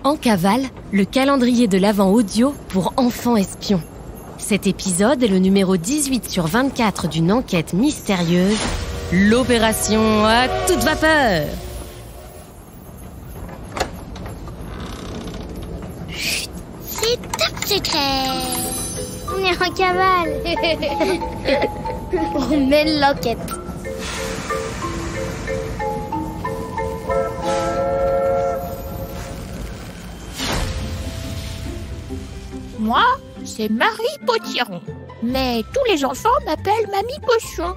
En cavale, le calendrier de l'Avent audio pour enfants espions. Cet épisode est le numéro 18 sur 24 d'une enquête mystérieuse, l'opération à toute vapeur. C'est top secret. On est en cavale. On mène l'enquête. Moi, c'est Marie Potiron. Mais tous les enfants m'appellent Mamie Potion.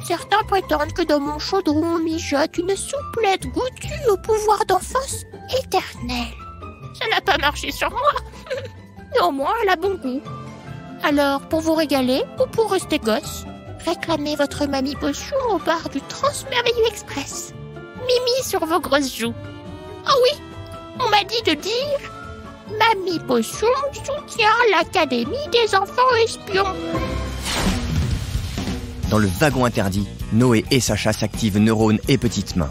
Certains prétendent que dans mon chaudron mijote une souplette goûtue au pouvoir d'enfance éternel. Ça n'a pas marché sur moi. Néanmoins, elle a bon goût. Alors, pour vous régaler ou pour rester gosse, réclamez votre Mamie Potion au bar du Transmerveilleux Express. Mimi sur vos grosses joues. Ah oui, on m'a dit de dire... Mamie Potion soutient l'Académie des enfants espions. Dans le wagon interdit, Noé et Sacha s'activent neurones et petites mains.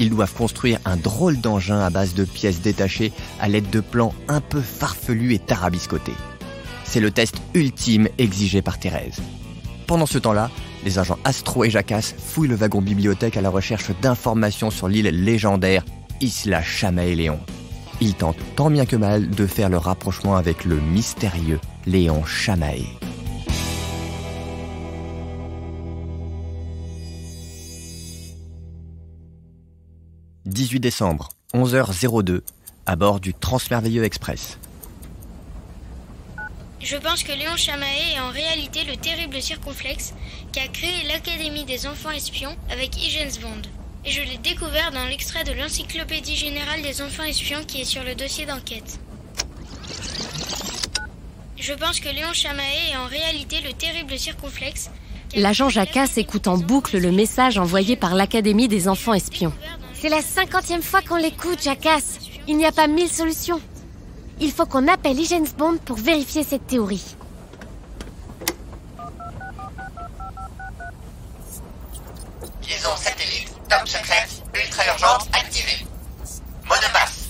Ils doivent construire un drôle d'engin à base de pièces détachées à l'aide de plans un peu farfelus et tarabiscotés. C'est le test ultime exigé par Thérèse. Pendant ce temps-là, les agents Astro et Jacasse fouillent le wagon bibliothèque à la recherche d'informations sur l'île légendaire Isla Chamaéléon. Ils tentent tant bien que mal de faire le rapprochement avec le mystérieux Léon Chamaé. « 18 décembre, 11h02, à bord du Transmerveilleux Express. » Je pense que Léon Chamaé est en réalité le terrible circonflexe qui a créé l'Académie des enfants espions avec James Bond. Et je l'ai découvert dans l'extrait de l'Encyclopédie générale des enfants espions qui est sur le dossier d'enquête. Je pense que Léon Chamaé est en réalité le terrible circonflexe. L'agent Jacasse écoute en boucle le message envoyé par l'Académie des enfants espions. C'est la 50e fois qu'on l'écoute, Jacasse. Il n'y a pas 1000 solutions. Il faut qu'on appelle James Bond pour vérifier cette théorie. Liaison satellite, top secrète, ultra urgente, activée. Mot de passe.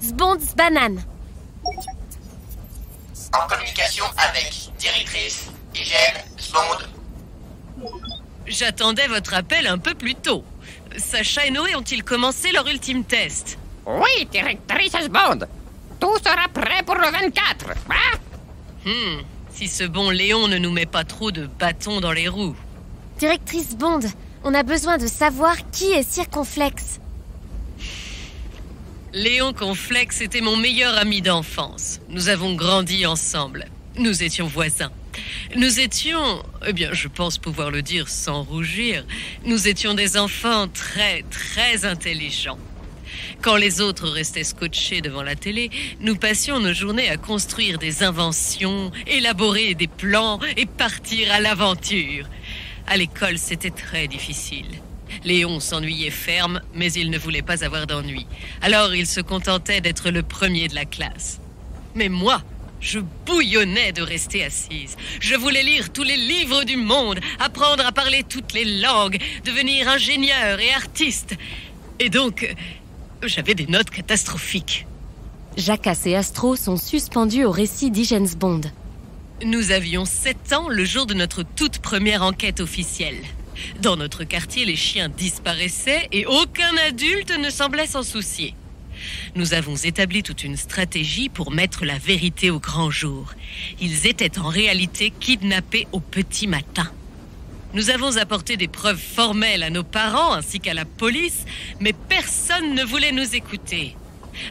Zbond Zbanane. En communication avec directrice, hygiène, Zbond. J'attendais votre appel un peu plus tôt. Sacha et Noé ont-ils commencé leur ultime test? Oui, directrice Bond. Tout sera prêt pour le 24, hein? Si ce bon Léon ne nous met pas trop de bâtons dans les roues. Directrice Bond, on a besoin de savoir qui est circonflexe. Léon Conflex était mon meilleur ami d'enfance. Nous avons grandi ensemble. Nous étions voisins. Nous étions, je pense pouvoir le dire sans rougir, nous étions des enfants très, très intelligents. Quand les autres restaient scotchés devant la télé, nous passions nos journées à construire des inventions, élaborer des plans et partir à l'aventure. À l'école, c'était très difficile. Léon s'ennuyait ferme, mais il ne voulait pas avoir d'ennui. Alors il se contentait d'être le premier de la classe. Mais moi, je bouillonnais de rester assise. Je voulais lire tous les livres du monde, apprendre à parler toutes les langues, devenir ingénieur et artiste. Et donc, j'avais des notes catastrophiques. Jacasse et Astro sont suspendus au récit d'James Bond. Nous avions 7 ans le jour de notre toute première enquête officielle. Dans notre quartier, les chiens disparaissaient et aucun adulte ne semblait s'en soucier. Nous avons établi toute une stratégie pour mettre la vérité au grand jour. Ils étaient en réalité kidnappés au petit matin. Nous avons apporté des preuves formelles à nos parents ainsi qu'à la police, mais personne ne voulait nous écouter.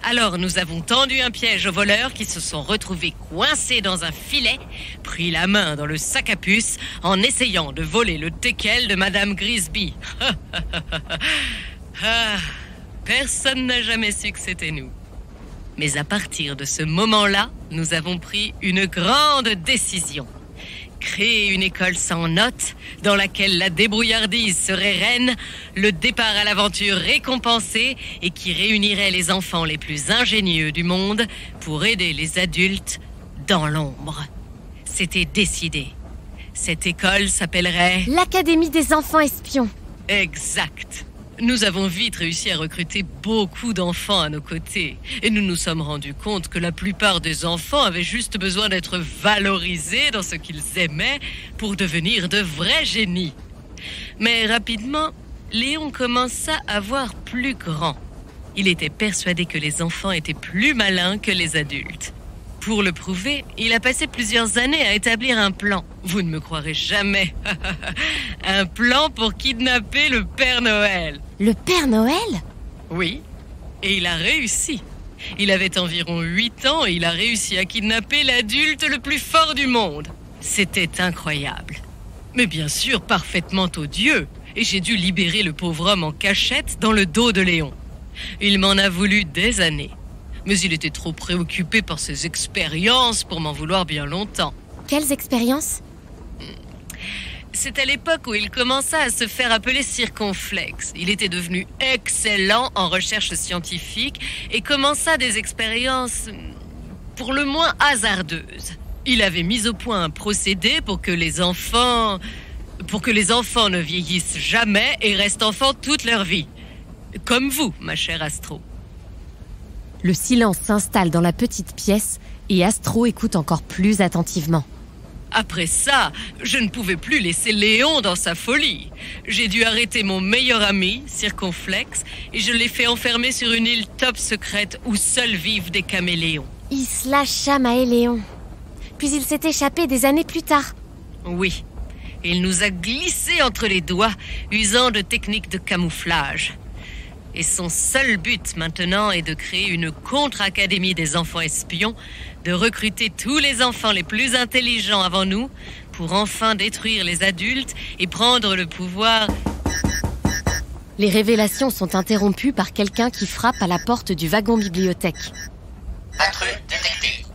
Alors nous avons tendu un piège aux voleurs qui se sont retrouvés coincés dans un filet, pris la main dans le sac à puce en essayant de voler le teckel de Madame Grisby. Personne n'a jamais su que c'était nous. Mais à partir de ce moment-là, nous avons pris une grande décision. Créer une école sans notes, dans laquelle la débrouillardise serait reine, le départ à l'aventure récompensé et qui réunirait les enfants les plus ingénieux du monde pour aider les adultes dans l'ombre. C'était décidé. Cette école s'appellerait... l'Académie des enfants espions. Exact. Nous avons vite réussi à recruter beaucoup d'enfants à nos côtés. Et nous nous sommes rendus compte que la plupart des enfants avaient juste besoin d'être valorisés dans ce qu'ils aimaient pour devenir de vrais génies. Mais rapidement, Léon commença à voir plus grand. Il était persuadé que les enfants étaient plus malins que les adultes. Pour le prouver, il a passé plusieurs années à établir un plan. Vous ne me croirez jamais. Un plan pour kidnapper le Père Noël. Le Père Noël? Oui, et il a réussi. Il avait environ 8 ans et il a réussi à kidnapper l'adulte le plus fort du monde. C'était incroyable. Mais bien sûr, parfaitement odieux. Et j'ai dû libérer le pauvre homme en cachette dans le dos de Léon. Il m'en a voulu des années. Mais il était trop préoccupé par ses expériences pour m'en vouloir bien longtemps. Quelles expériences? C'est à l'époque où il commença à se faire appeler circonflexe. Il était devenu excellent en recherche scientifique et commença des expériences pour le moins hasardeuses. Il avait mis au point un procédé pour que les enfants ne vieillissent jamais et restent enfants toute leur vie. Comme vous, ma chère Astro. Le silence s'installe dans la petite pièce et Astro écoute encore plus attentivement. Après ça, je ne pouvais plus laisser Léon dans sa folie. J'ai dû arrêter mon meilleur ami, Circonflexe, et je l'ai fait enfermer sur une île top secrète où seuls vivent des caméléons. Il se lâche chamailler Léon. Puis il s'est échappé des années plus tard. Oui, il nous a glissé entre les doigts, usant de techniques de camouflage. Et son seul but maintenant est de créer une contre-académie des enfants espions, de recruter tous les enfants les plus intelligents avant nous, pour enfin détruire les adultes et prendre le pouvoir. Les révélations sont interrompues par quelqu'un qui frappe à la porte du wagon bibliothèque. Intrus détecté.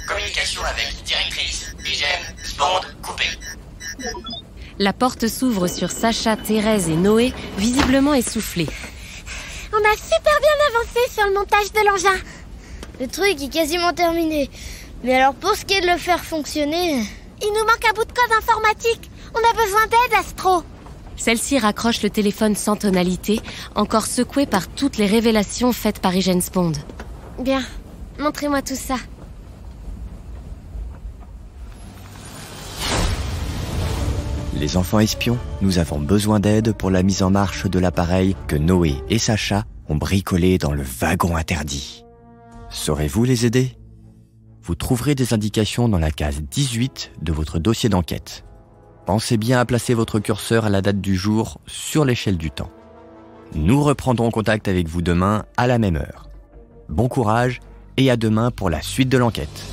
Communication avec directrice, hygiène, Bond coupé. La porte s'ouvre sur Sacha, Thérèse et Noé, visiblement essoufflés. On a super bien avancé sur le montage de l'engin. Le truc est quasiment terminé. Mais alors pour ce qui est de le faire fonctionner... Il nous manque un bout de code informatique. On a besoin d'aide, Astro. Celle-ci raccroche le téléphone sans tonalité, encore secouée par toutes les révélations faites par James Bond. Bien, montrez-moi tout ça. Les enfants espions, nous avons besoin d'aide pour la mise en marche de l'appareil que Noé et Sacha ont bricolé dans le wagon interdit. Saurez-vous les aider? Vous trouverez des indications dans la case 18 de votre dossier d'enquête. Pensez bien à placer votre curseur à la date du jour sur l'échelle du temps. Nous reprendrons contact avec vous demain à la même heure. Bon courage et à demain pour la suite de l'enquête.